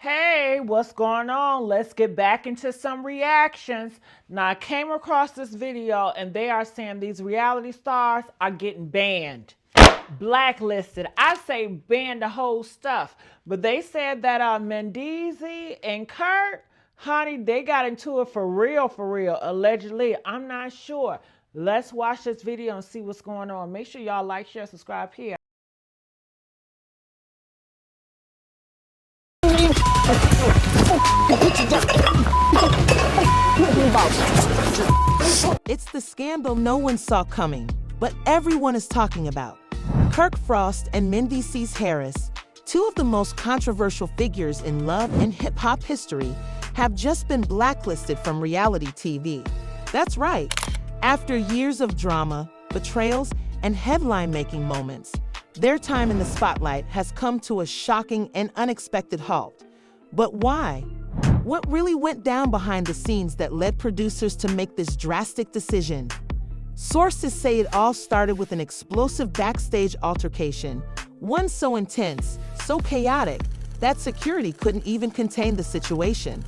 Hey, what's going on? Let's get back into some reactions. Now, I came across this video and they are saying these reality stars are getting banned. Blacklisted. I say ban the whole stuff. But they said that Mendeecees and Kirk, honey, they got into it for real, allegedly. I'm not sure. Let's watch this video and see what's going on. Make sure y'all like, share, subscribe here. It's the scandal no one saw coming, but everyone is talking about. Kirk Frost and Mendeecees Harris, two of the most controversial figures in love and hip-hop history, have just been blacklisted from reality TV. That's right. After years of drama, betrayals, and headline-making moments, their time in the spotlight has come to a shocking and unexpected halt. But why? What really went down behind the scenes that led producers to make this drastic decision? Sources say it all started with an explosive backstage altercation, one so intense, so chaotic, that security couldn't even contain the situation.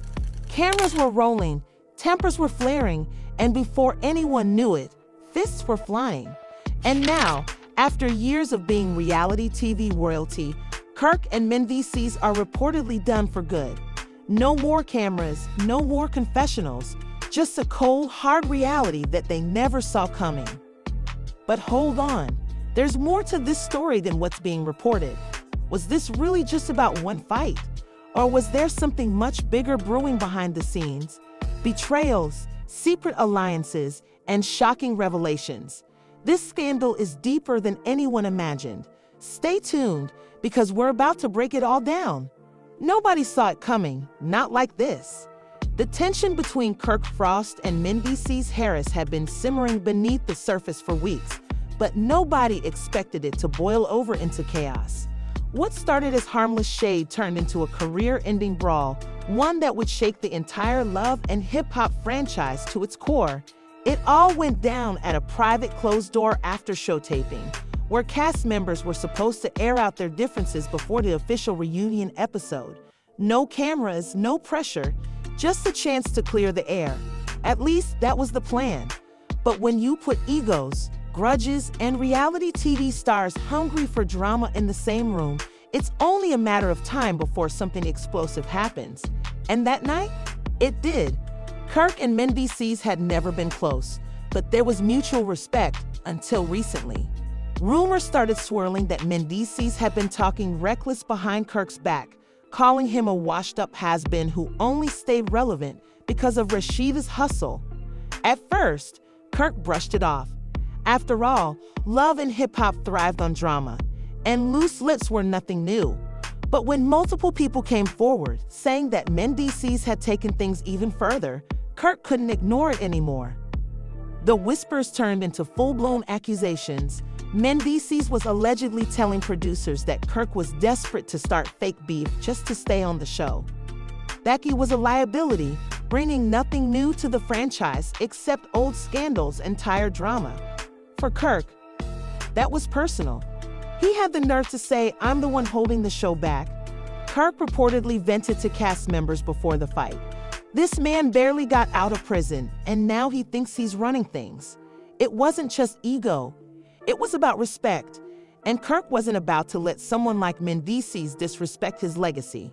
Cameras were rolling, tempers were flaring, and before anyone knew it, fists were flying. And now, after years of being reality TV royalty, Kirk and Mendeecees are reportedly done for good. No more cameras, no more confessionals, just a cold, hard reality that they never saw coming. But hold on, there's more to this story than what's being reported. Was this really just about one fight? Or was there something much bigger brewing behind the scenes? Betrayals, secret alliances, and shocking revelations. This scandal is deeper than anyone imagined. Stay tuned, because we're about to break it all down. Nobody saw it coming, not like this. The tension between Kirk Frost and Mendeecees Harris had been simmering beneath the surface for weeks, but nobody expected it to boil over into chaos. What started as harmless shade turned into a career-ending brawl, one that would shake the entire love and hip-hop franchise to its core. It all went down at a private closed-door after-show taping, where cast members were supposed to air out their differences before the official reunion episode. No cameras, no pressure, just a chance to clear the air. At least that was the plan. But when you put egos, grudges, and reality TV stars hungry for drama in the same room, it's only a matter of time before something explosive happens. And that night, it did. Kirk and Mendeecees had never been close, but there was mutual respect until recently. Rumors started swirling that Mendeecees had been talking reckless behind Kirk's back, calling him a washed-up has-been who only stayed relevant because of Rashida's hustle. At first, Kirk brushed it off. After all, love and hip-hop thrived on drama, and loose lips were nothing new. But when multiple people came forward, saying that Mendeecees had taken things even further, Kirk couldn't ignore it anymore. The whispers turned into full-blown accusations. Mendeecees was allegedly telling producers that Kirk was desperate to start fake beef just to stay on the show. Becky was a liability, bringing nothing new to the franchise except old scandals and tired drama. For Kirk, that was personal. He had the nerve to say, "I'm the one holding the show back." Kirk reportedly vented to cast members before the fight. This man barely got out of prison, and now he thinks he's running things. It wasn't just ego. It was about respect, and Kirk wasn't about to let someone like Mendeecees disrespect his legacy.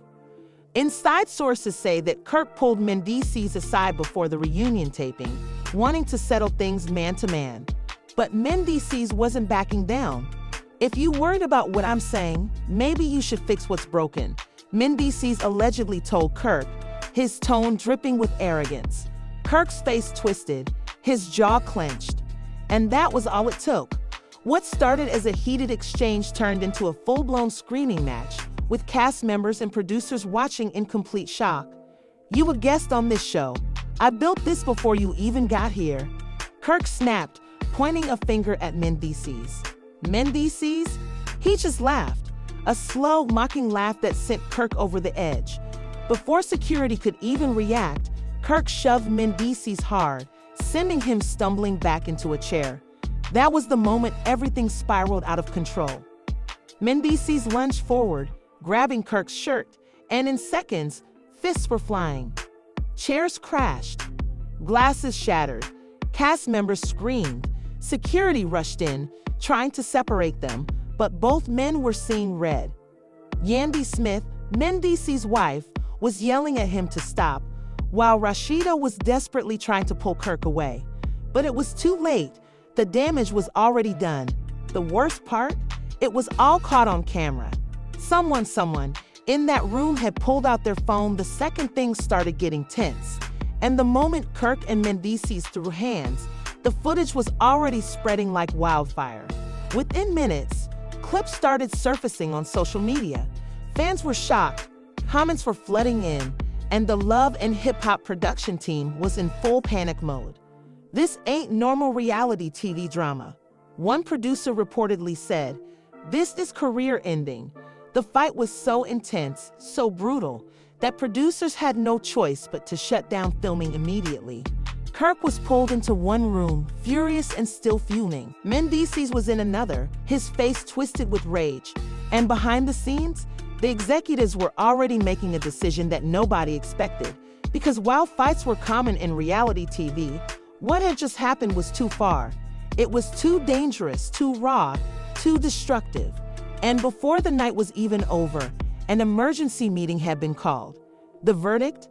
Inside sources say that Kirk pulled Mendeecees aside before the reunion taping, wanting to settle things man to man. But Mendeecees wasn't backing down. "If you worried about what I'm saying, maybe you should fix what's broken," Mendeecees allegedly told Kirk, his tone dripping with arrogance. Kirk's face twisted, his jaw clenched. And that was all it took. What started as a heated exchange turned into a full-blown screaming match, with cast members and producers watching in complete shock. "You a guest on this show. I built this before you even got here." Kirk snapped, pointing a finger at Mendeecees. Mendeecees? He just laughed, a slow, mocking laugh that sent Kirk over the edge. Before security could even react, Kirk shoved Mendeecees hard, sending him stumbling back into a chair. That was the moment everything spiraled out of control. Mendeecees lunged forward, grabbing Kirk's shirt, And in seconds, fists were flying. Chairs crashed. Glasses shattered. Cast members screamed. Security rushed in, trying to separate them, but both men were seeing red. Yandy Smith, Mendeecees' wife, was yelling at him to stop, while Rashida was desperately trying to pull Kirk away. But it was too late. The damage was already done. The worst part? It was all caught on camera. Someone in that room had pulled out their phone the second things started getting tense. And the moment Kirk and Mendeecees threw hands, the footage was already spreading like wildfire. Within minutes, clips started surfacing on social media. Fans were shocked, comments were flooding in, and the Love and Hip Hop production team was in full panic mode. This ain't normal reality TV drama. One producer reportedly said, "This is career-ending." The fight was so intense, so brutal, that producers had no choice but to shut down filming immediately. Kirk was pulled into one room, furious and still fuming. Mendeecees was in another, his face twisted with rage. And behind the scenes, the executives were already making a decision that nobody expected. Because while fights were common in reality TV, what had just happened was too far. It was too dangerous, too raw, too destructive. And before the night was even over, an emergency meeting had been called. The verdict?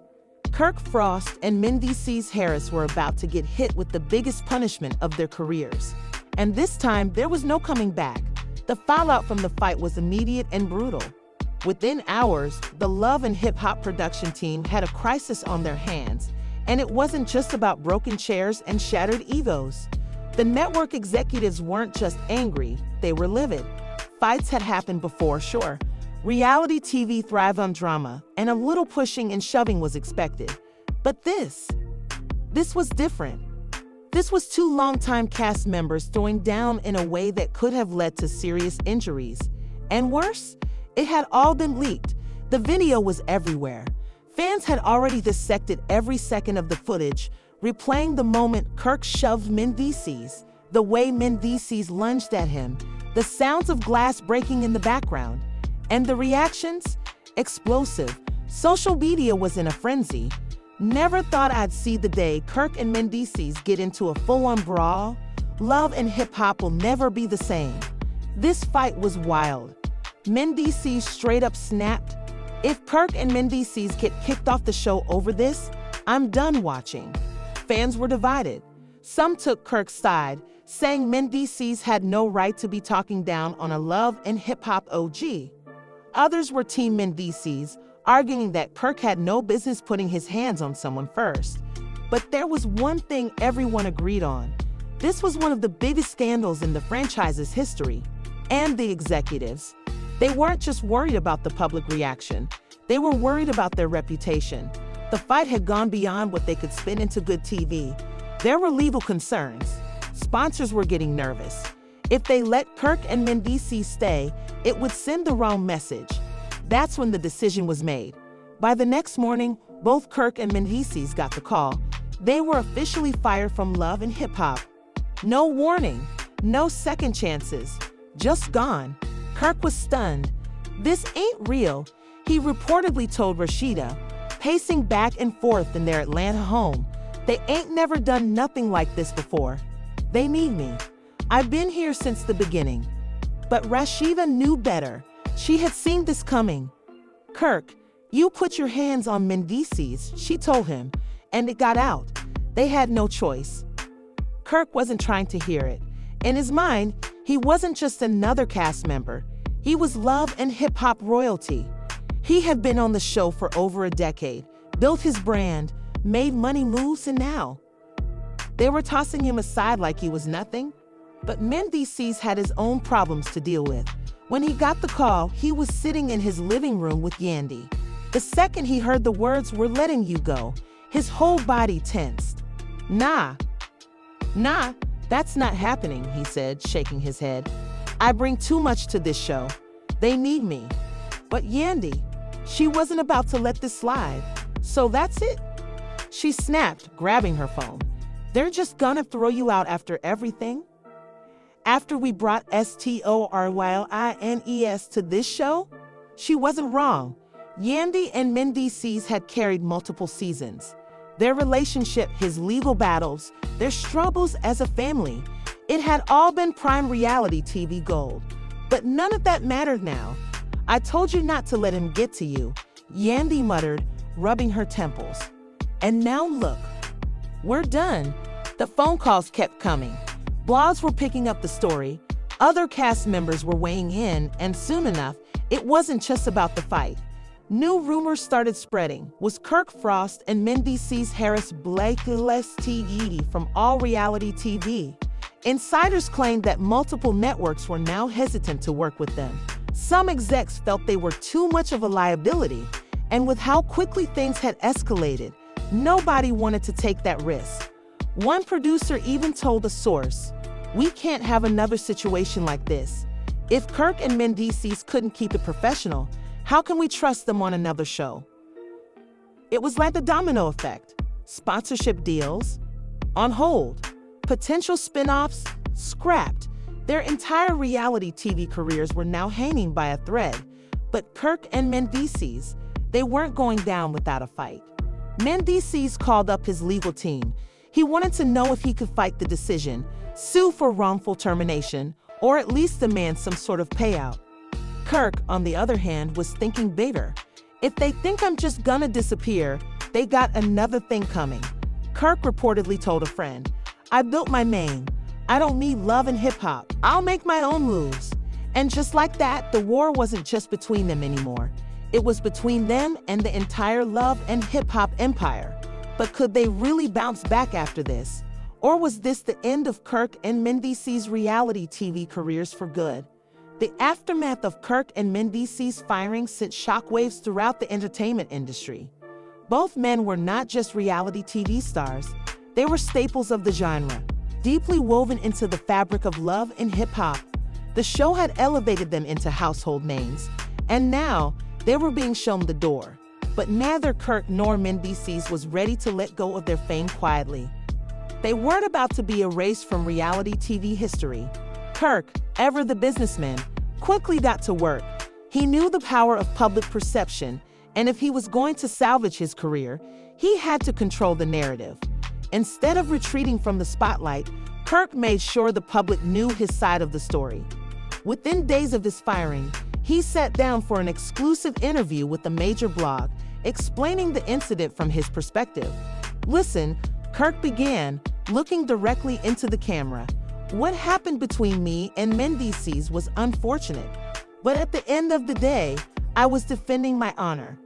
Kirk Frost and Mendeecees Harris were about to get hit with the biggest punishment of their careers. And this time, there was no coming back. The fallout from the fight was immediate and brutal. Within hours, the Love and Hip Hop production team had a crisis on their hands, and it wasn't just about broken chairs and shattered egos. The network executives weren't just angry, they were livid. Fights had happened before, sure. Reality TV thrived on drama, and a little pushing and shoving was expected. But this was different. This was two longtime cast members throwing down in a way that could have led to serious injuries. And worse, it had all been leaked. The video was everywhere. Fans had already dissected every second of the footage, replaying the moment Kirk shoved Mendeecees, the way Mendeecees lunged at him, the sounds of glass breaking in the background. And the reactions? Explosive. Social media was in a frenzy. Never thought I'd see the day Kirk and Mendeecees get into a full-on brawl. Love and Hip Hop will never be the same. This fight was wild. Mendeecees straight up snapped. If Kirk and Mendeecees get kicked off the show over this, I'm done watching. Fans were divided. Some took Kirk's side, saying Mendeecees had no right to be talking down on a Love and Hip Hop OG. Others were Team Mendeecees, arguing that Kirk had no business putting his hands on someone first. But there was one thing everyone agreed on. This was one of the biggest scandals in the franchise's history. And the executives. They weren't just worried about the public reaction. They were worried about their reputation. The fight had gone beyond what they could spin into good TV. There were legal concerns. Sponsors were getting nervous. If they let Kirk and Mendeecees stay, it would send the wrong message. That's when the decision was made. By the next morning, both Kirk and Mendeecees got the call. They were officially fired from Love and Hip Hop. No warning, no second chances, just gone. Kirk was stunned. "This ain't real," he reportedly told Rashida, pacing back and forth in their Atlanta home. "They ain't never done nothing like this before. They need me. I've been here since the beginning." But Rashida knew better. She had seen this coming. "Kirk, you put your hands on Mendeecees," she told him, and it got out. They had no choice. Kirk wasn't trying to hear it. In his mind, he wasn't just another cast member. He was Love and Hip Hop royalty. He had been on the show for over a decade, built his brand, made money moves, and now they were tossing him aside like he was nothing. But Mendeecees had his own problems to deal with. When he got the call, he was sitting in his living room with Yandy. The second he heard the words, "We're letting you go," his whole body tensed. Nah, that's not happening," he said, shaking his head. "I bring too much to this show. They need me." But Yandy, she wasn't about to let this slide. "So that's it?" She snapped, grabbing her phone. "They're just gonna throw you out after everything? After we brought STORYLINES to this show?" She wasn't wrong. Yandy and Mendeecees had carried multiple seasons. Their relationship, his legal battles, their struggles as a family, it had all been prime reality TV gold. But none of that mattered now. "I told you not to let him get to you," Yandy muttered, rubbing her temples. "And now look, we're done." The phone calls kept coming. Blogs were picking up the story. Other cast members were weighing in, and soon enough, it wasn't just about the fight. New rumors started spreading. Was Kirk Frost and Mendeecees Harris blacklisted from all reality TV? Insiders claimed that multiple networks were now hesitant to work with them. Some execs felt they were too much of a liability, and with how quickly things had escalated, nobody wanted to take that risk. One producer even told a source, "We can't have another situation like this. If Kirk and Mendeecees couldn't keep it professional, how can we trust them on another show?" It was like the domino effect. Sponsorship deals on hold, potential spin-offs scrapped. Their entire reality TV careers were now hanging by a thread. But Kirk and Mendeecees, they weren't going down without a fight. Mendeecees called up his legal team. He wanted to know if he could fight the decision, sue for wrongful termination, or at least demand some sort of payout. Kirk, on the other hand, was thinking bigger. "If they think I'm just gonna disappear, they got another thing coming." Kirk reportedly told a friend, "I built my name. I don't need love and hip-hop. I'll make my own moves." And just like that, the war wasn't just between them anymore. It was between them and the entire love and hip-hop empire. But could they really bounce back after this? Or was this the end of Kirk and Mendeecees' reality TV careers for good? The aftermath of Kirk and Mendeecees' firing sent shockwaves throughout the entertainment industry. Both men were not just reality TV stars. They were staples of the genre, deeply woven into the fabric of love and hip-hop. The show had elevated them into household names, and now they were being shown the door. But neither Kirk nor Mendeecees was ready to let go of their fame quietly. They weren't about to be erased from reality TV history. Kirk, ever the businessman, quickly got to work. He knew the power of public perception, and if he was going to salvage his career, he had to control the narrative. Instead of retreating from the spotlight, Kirk made sure the public knew his side of the story. Within days of his firing, he sat down for an exclusive interview with a major blog, explaining the incident from his perspective. "Listen," Kirk began, looking directly into the camera. "What happened between me and Mendeecees was unfortunate, but at the end of the day, I was defending my honor.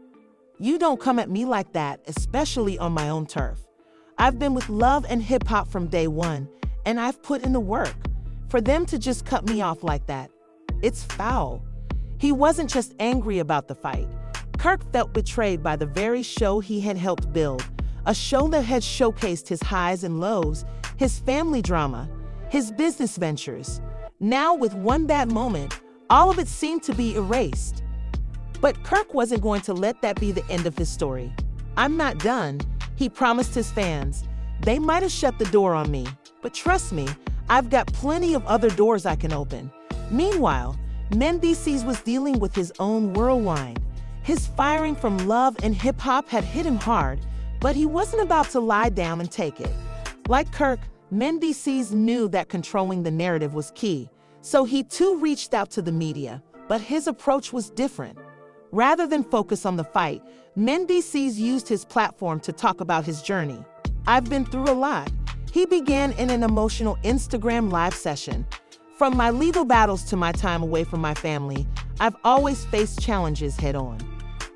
You don't come at me like that, especially on my own turf. I've been with love and hip-hop from day one, and I've put in the work. For them to just cut me off like that, it's foul." He wasn't just angry about the fight. Kirk felt betrayed by the very show he had helped build, a show that had showcased his highs and lows, his family drama, his business ventures. Now, with one bad moment, all of it seemed to be erased. But Kirk wasn't going to let that be the end of his story. "I'm not done," he promised his fans. "They might have shut the door on me, but trust me, I've got plenty of other doors I can open." Meanwhile, Mendeecees was dealing with his own whirlwind. His firing from love and hip-hop had hit him hard, but he wasn't about to lie down and take it. Like Kirk, Mendeecees knew that controlling the narrative was key, so he too reached out to the media, but his approach was different. Rather than focus on the fight, Mendeecees used his platform to talk about his journey. "I've been through a lot." He began in an emotional Instagram live session. "From my legal battles to my time away from my family, I've always faced challenges head-on.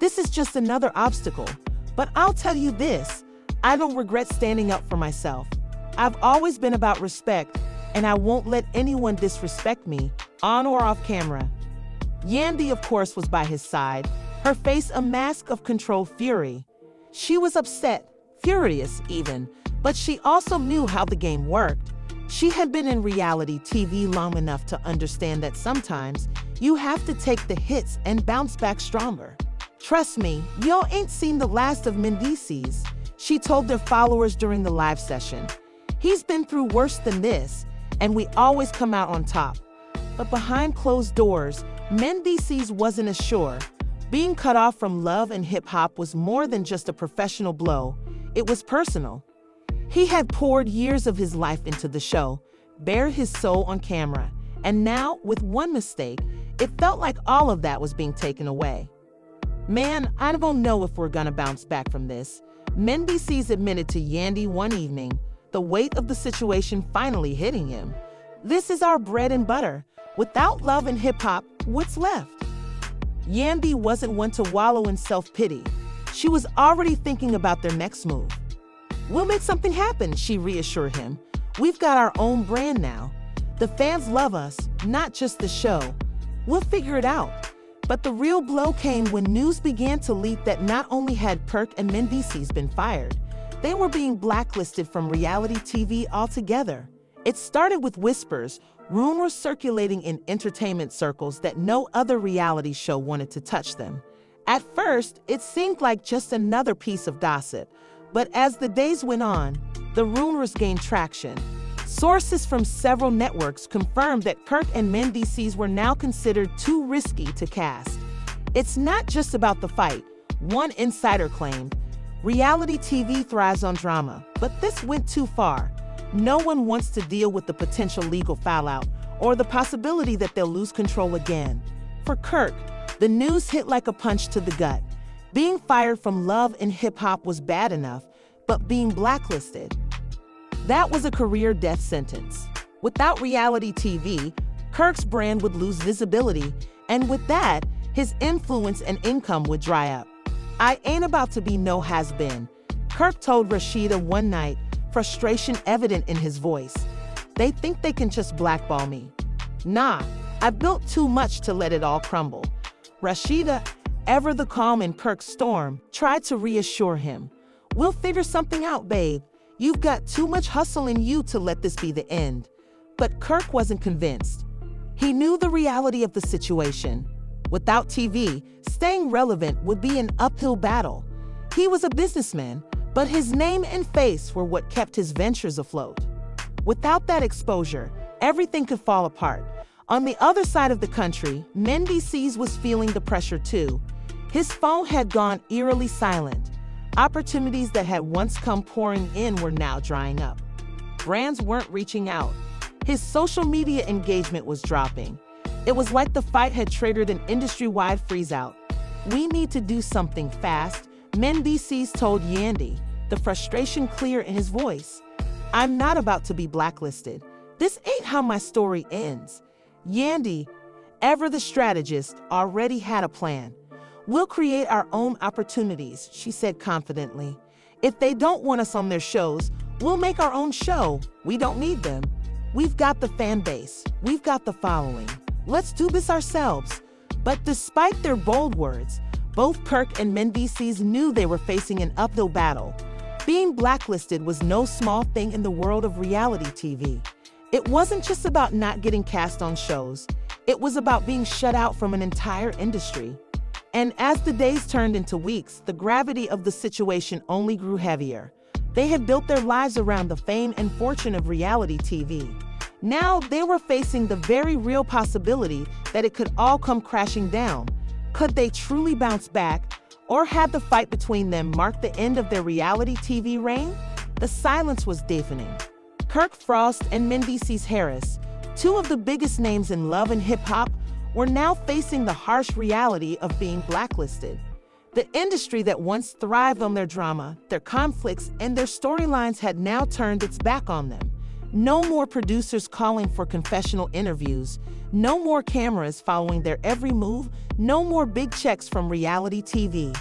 This is just another obstacle. But I'll tell you this, I don't regret standing up for myself. I've always been about respect, and I won't let anyone disrespect me, on or off camera." Yandy, of course, was by his side, her face a mask of controlled fury. She was upset, furious even, but she also knew how the game worked. She had been in reality TV long enough to understand that sometimes you have to take the hits and bounce back stronger. "Trust me, y'all ain't seen the last of Mendeecees," she told their followers during the live session. "He's been through worse than this, and we always come out on top." But behind closed doors, Mendeecees wasn't as sure. Being cut off from love and hip-hop was more than just a professional blow. It was personal. He had poured years of his life into the show, bared his soul on camera, and now, with one mistake, it felt like all of that was being taken away. Man, I don't know if we're gonna bounce back from this. Mendeecees admitted to Yandy one evening, the weight of the situation finally hitting him. This is our bread and butter. Without love and hip-hop, what's left? Yandy wasn't one to wallow in self-pity. She was already thinking about their next move. We'll make something happen, she reassured him. We've got our own brand now. The fans love us, not just the show. We'll figure it out. But the real blow came when news began to leak that not only had Kirk and Mendeecees been fired, they were being blacklisted from reality TV altogether. It started with whispers, rumors circulating in entertainment circles that no other reality show wanted to touch them. At first, it seemed like just another piece of gossip, but as the days went on, the rumors gained traction. Sources from several networks confirmed that Kirk and Mendeecees were now considered too risky to cast. It's not just about the fight, one insider claimed. Reality TV thrives on drama, but this went too far. No one wants to deal with the potential legal fallout or the possibility that they'll lose control again. For Kirk, the news hit like a punch to the gut. Being fired from love and hip-hop was bad enough, but being blacklisted, that was a career death sentence. Without reality TV, Kirk's brand would lose visibility, and with that, his influence and income would dry up. I ain't about to be no has-been, Kirk told Rashida one night, frustration evident in his voice. They think they can just blackball me. Nah, I built too much to let it all crumble. Rashida, ever the calm in Kirk's storm, tried to reassure him. We'll figure something out, babe. You've got too much hustle in you to let this be the end. But Kirk wasn't convinced. He knew the reality of the situation. Without TV, staying relevant would be an uphill battle. He was a businessman, but his name and face were what kept his ventures afloat. Without that exposure, everything could fall apart. On the other side of the country, Mendeecees was feeling the pressure too. His phone had gone eerily silent. Opportunities that had once come pouring in were now drying up. Brands weren't reaching out. His social media engagement was dropping. It was like the fight had triggered an industry-wide freeze-out. We need to do something fast, Mendeecees told Yandy, the frustration clear in his voice. I'm not about to be blacklisted. This ain't how my story ends. Yandy, ever the strategist, already had a plan. We'll create our own opportunities, she said confidently. If they don't want us on their shows, we'll make our own show. We don't need them. We've got the fan base. We've got the following. Let's do this ourselves. But despite their bold words, both Kirk and Mendeecees knew they were facing an uphill battle. Being blacklisted was no small thing in the world of reality TV. It wasn't just about not getting cast on shows. It was about being shut out from an entire industry. And as the days turned into weeks, the gravity of the situation only grew heavier. They had built their lives around the fame and fortune of reality TV. Now they were facing the very real possibility that it could all come crashing down. Could they truly bounce back, or had the fight between them marked the end of their reality TV reign? The silence was deafening. Kirk Frost and Mendeecees Harris, two of the biggest names in love and hip-hop, were now facing the harsh reality of being blacklisted. The industry that once thrived on their drama, their conflicts, and their storylines had now turned its back on them. No more producers calling for confessional interviews, no more cameras following their every move, no more big checks from reality TV.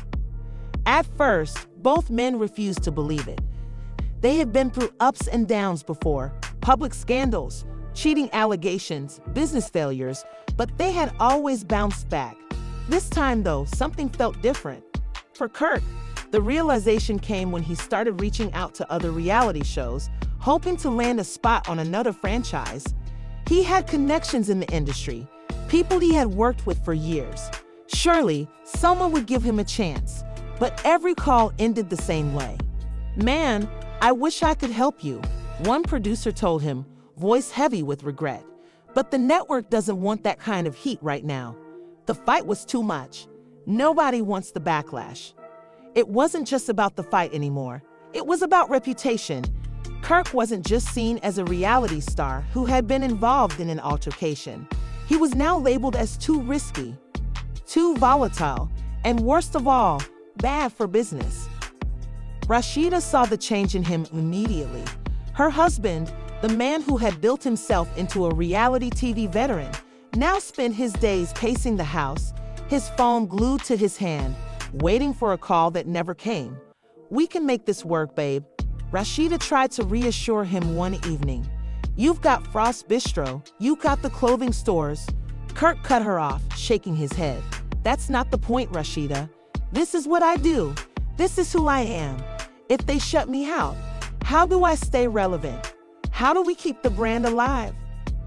At first, both men refused to believe it. They had been through ups and downs before, public scandals, cheating allegations, business failures, but they had always bounced back. This time, though, something felt different. For Kirk, the realization came when he started reaching out to other reality shows, hoping to land a spot on another franchise. He had connections in the industry, people he had worked with for years. Surely, someone would give him a chance, but every call ended the same way. Man, I wish I could help you, one producer told him, voice heavy with regret. But the network doesn't want that kind of heat right now. The fight was too much. Nobody wants the backlash. It wasn't just about the fight anymore. It was about reputation. Kirk wasn't just seen as a reality star who had been involved in an altercation. He was now labeled as too risky, too volatile, and worst of all, bad for business. Rashida saw the change in him immediately. Her husband, the man who had built himself into a reality TV veteran, now spent his days pacing the house, his phone glued to his hand, waiting for a call that never came. "We can make this work, babe." Rashida tried to reassure him one evening. "You've got Frost Bistro, you got the clothing stores." Kirk cut her off, shaking his head. "That's not the point, Rashida. This is what I do. This is who I am. If they shut me out, how do I stay relevant? How do we keep the brand alive?"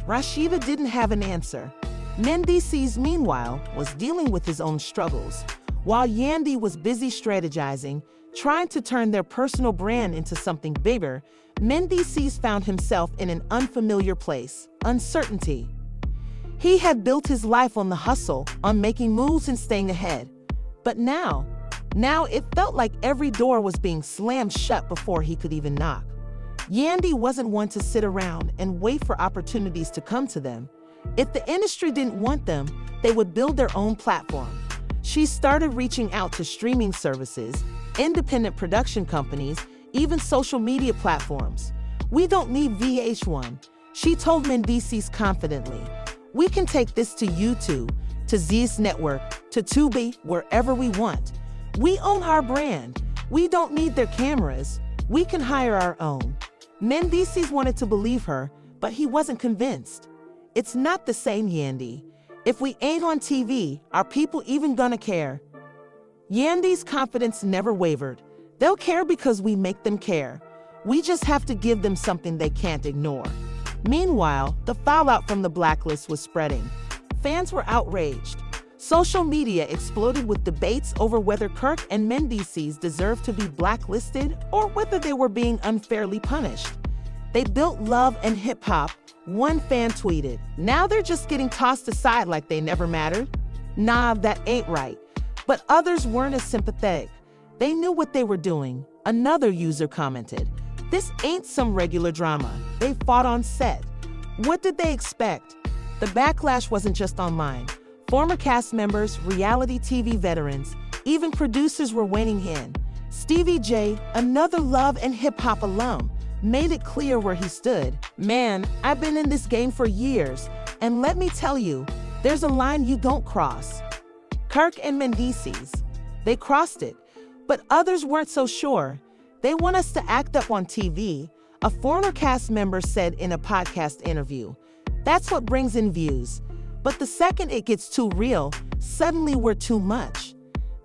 Rashida didn't have an answer. Mendeecees, meanwhile, was dealing with his own struggles. While Yandy was busy strategizing, trying to turn their personal brand into something bigger, Mendeecees found himself in an unfamiliar place: uncertainty. He had built his life on the hustle, on making moves and staying ahead. But now it felt like every door was being slammed shut before he could even knock. Yandy wasn't one to sit around and wait for opportunities to come to them. If the industry didn't want them, they would build their own platform. She started reaching out to streaming services, independent production companies, even social media platforms. "We don't need VH1, she told Mendeecees confidently. "We can take this to YouTube, to Z's Network, to Tubi, wherever we want. We own our brand. We don't need their cameras. We can hire our own." Mendeecees wanted to believe her, but he wasn't convinced. "It's not the same, Yandy. If we ain't on TV, are people even gonna care?" Yandy's confidence never wavered. "They'll care because we make them care. We just have to give them something they can't ignore." Meanwhile, the fallout from the blacklist was spreading. Fans were outraged. Social media exploded with debates over whether Kirk and Mendeecees deserved to be blacklisted or whether they were being unfairly punished. "They built love and hip-hop," one fan tweeted. "Now they're just getting tossed aside like they never mattered. Nah, that ain't right." But others weren't as sympathetic. They knew what they were doing. Another user commented, "This ain't some regular drama. They fought on set. What did they expect?" The backlash wasn't just online. Former cast members, reality TV veterans, even producers were weighing in. Stevie J, another love and hip-hop alum, made it clear where he stood. "Man, I've been in this game for years, and let me tell you, there's a line you don't cross." Kirk and Mendeecees, they crossed it, but others weren't so sure. "They want us to act up on TV," a former cast member said in a podcast interview. "That's what brings in views. But the second it gets too real, suddenly we're too much."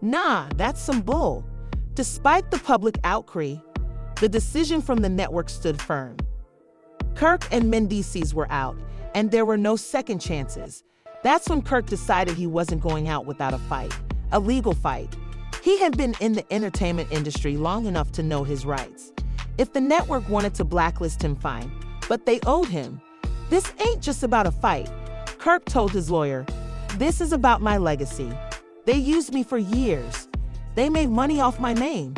Nah, that's some bull. Despite the public outcry, the decision from the network stood firm. Kirk and Mendeecees were out, and there were no second chances. That's when Kirk decided he wasn't going out without a fight, a legal fight. He had been in the entertainment industry long enough to know his rights. If the network wanted to blacklist him, fine, but they owed him. "This ain't just about a fight," Kirk told his lawyer. "This is about my legacy. They used me for years. They made money off my name.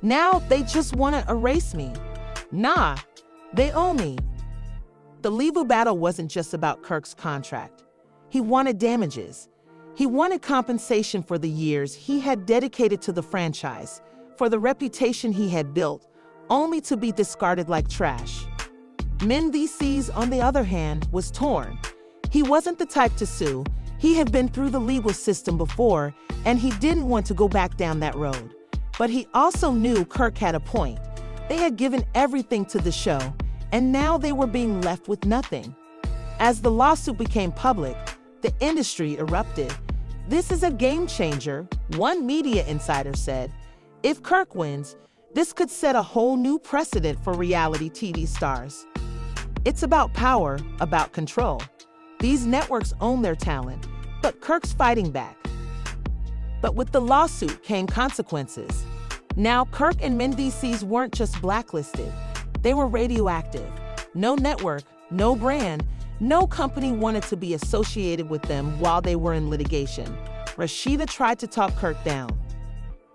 Now they just want to erase me. Nah, they owe me." The legal battle wasn't just about Kirk's contract. He wanted damages. He wanted compensation for the years he had dedicated to the franchise, for the reputation he had built, only to be discarded like trash. Mendeecees, on the other hand, was torn. He wasn't the type to sue. He had been through the legal system before, and he didn't want to go back down that road. But he also knew Kirk had a point. They had given everything to the show, and now they were being left with nothing. As the lawsuit became public, the industry erupted. "This is a game changer," one media insider said. "If Kirk wins, this could set a whole new precedent for reality TV stars." It's about power, about control. These networks own their talent, but Kirk's fighting back. But with the lawsuit came consequences. Now Kirk and Mendeecees weren't just blacklisted. They were radioactive. No network, no brand, no company wanted to be associated with them while they were in litigation. Rashida tried to talk Kirk down.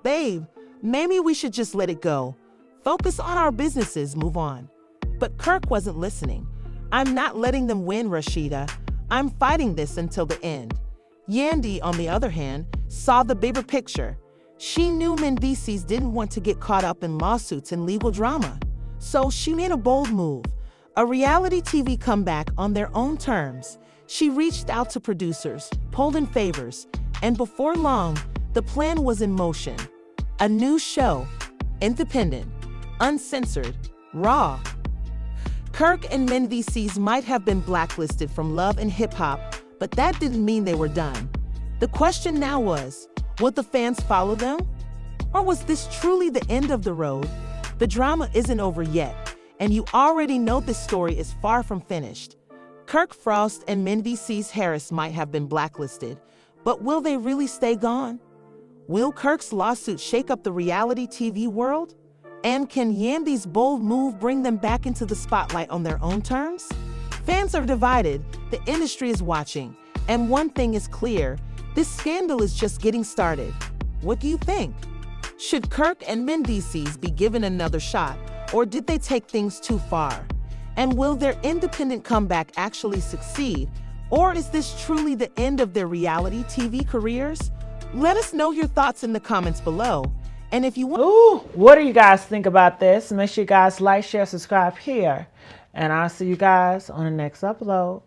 Babe, maybe we should just let it go. Focus on our businesses, move on. But Kirk wasn't listening. I'm not letting them win, Rashida. I'm fighting this until the end. Yandy, on the other hand, saw the bigger picture. She knew Mendeecees didn't want to get caught up in lawsuits and legal drama. So she made a bold move, a reality TV comeback on their own terms. She reached out to producers, pulled in favors, and before long, the plan was in motion. A new show, independent, uncensored, raw. Kirk and Mendeecees might have been blacklisted from Love and Hip Hop, but that didn't mean they were done. The question now was, would the fans follow them? Or was this truly the end of the road? The drama isn't over yet, and you already know this story is far from finished. Kirk Frost and Mendeecees Harris might have been blacklisted, but will they really stay gone? Will Kirk's lawsuit shake up the reality TV world? And can Yandy's bold move bring them back into the spotlight on their own terms? Fans are divided, the industry is watching, and one thing is clear, this scandal is just getting started. What do you think? Should Kirk and Mendeecees be given another shot, or did they take things too far? And will their independent comeback actually succeed, or is this truly the end of their reality TV careers? Let us know your thoughts in the comments below. And if you want... Ooh, what do you guys think about this? Make sure you guys like, share, subscribe here. And I'll see you guys on the next upload.